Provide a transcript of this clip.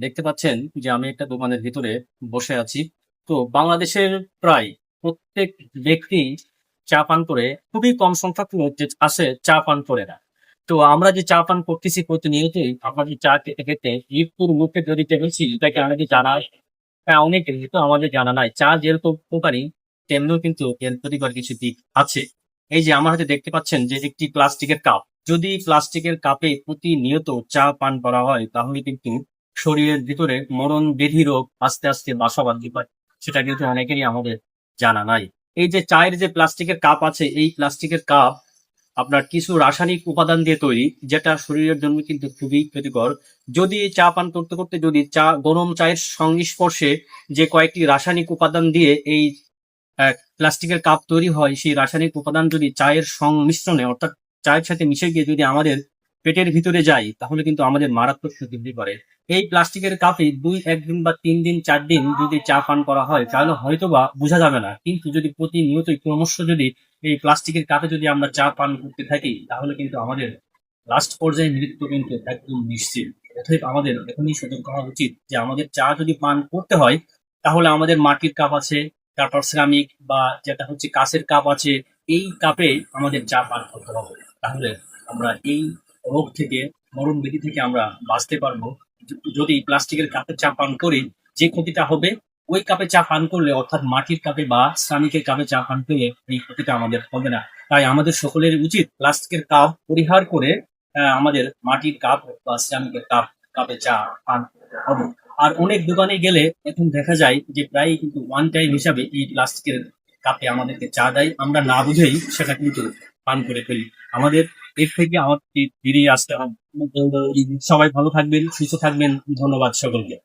দেখতে পাচ্ছেন যে আমি একটা দোকানের ভিতরে বসে আছি। তো বাংলাদেশের প্রায় প্রত্যেক ব্যক্তি চা পান করে, খুবই কম সংখ্যক লোক যে আছে চা পান করে না। তো আমরা যে চা পান করতেছি প্রতিনিয়তই, আমরা যে চা খেতে খেতে মৃত্যুর মুখে যদি টেনেছি, এটাকে আমাদের জানা অনেক কিন্তু আমাদের জানা নাই। চা যেরকম উপকারী, তেমনিও কিন্তু এর ক্ষতিকর কিছু দিক আছে। এই যে আমার হাতে দেখতে পাচ্ছেন যে একটি প্লাস্টিকের কাপ। যদি প্লাস্টিকের কাপে প্রতিনিয়ত চা পান করা হয়, তাহলে কিন্তু শরীরের ভিতরে মরণ ব্যাধি রোগ আস্তে আস্তে বাসা বাঁধতে পারে। সেটা কিন্তু অনেকেরই আমাদের জানা নাই। এই যে চায়ের যে প্লাস্টিকের কাপ আছে, এই প্লাস্টিকের কাপ আপনার কিছু রাসায়নিক উপাদান দিয়ে তৈরি, যেটা শরীরের জন্য কিন্তু খুবই ক্ষতিকর। যদি চা পান করতে করতে যদি গরম চায়ের সংস্পর্শে যে কয়েকটি রাসায়নিক উপাদান দিয়ে এই প্লাস্টিকের কাপ তৈরি হয়, সেই রাসায়নিক উপাদান যদি চায়ের সংমিশ্রণে অর্থাৎ চায়ের সাথে মিশে গিয়ে যদি আমাদের পেটের ভিতরে যায়, তাহলে কিন্তু আমাদের মারাত্মক ক্ষতি হতে পারে। এই প্লাস্টিকের কাপে 1 দিন বা 3 দিন 4 দিন যদি চা পান করা হয়, তাহলে হয়তো বা বোঝা যাবে না। কিন্তু যদি প্রতিনিয়তই ক্রমশ যদি এই প্লাস্টিকের কাপে যদি আমরা চা পান করতে থাকি, তাহলে কিন্তু আমাদের লাস্ট পর্যায়ে মৃত্যু কিন্তু একদম নিশ্চিত। অতএব আমাদের এখনই সতর্ক হওয়া উচিত যে আমাদের চা যদি পান করতে হয়, তাহলে আমাদের মাটির কাপ আছে, তারপর সিরামিক বা যেটা হচ্ছে কাঁচের কাপ আছে, এই কাপে আমাদের চা পান করতে হবে। তাহলে আমরা এই রোগ থেকে, মরণ ব্যাধি থেকে আমরা বাঁচতে পারবো। যদি প্লাস্টিকের কাপে চা পান করি, যে ক্ষতিটা হবে ওই কাপে চা পান করলে, অর্থাৎ মাটির কাপে বা শ্রামিকের কাপে চা পান করলে এই ক্ষতিটা আমাদের হবে না। তাই আমাদের সকলের উচিত প্লাস্টিকের কাপ পরিহার করে আমাদের মাটির কাপ বা শ্রামিকের কাপে চা পান হবে। আর অনেক দোকানে গেলে এখন দেখা যায় যে প্রায় কিন্তু ওয়ান টাইম হিসাবে এই প্লাস্টিকের কাপে আমাদেরকে চা দেয়, আমরা না বুঝেই সেটা কিন্তু পান করে ফেলি। আমাদের এর থেকে আমাদের বেরিয়ে আসতে হবে। সবাই ভালো থাকবেন, সুস্থ থাকবেন। ধন্যবাদ সকলকে।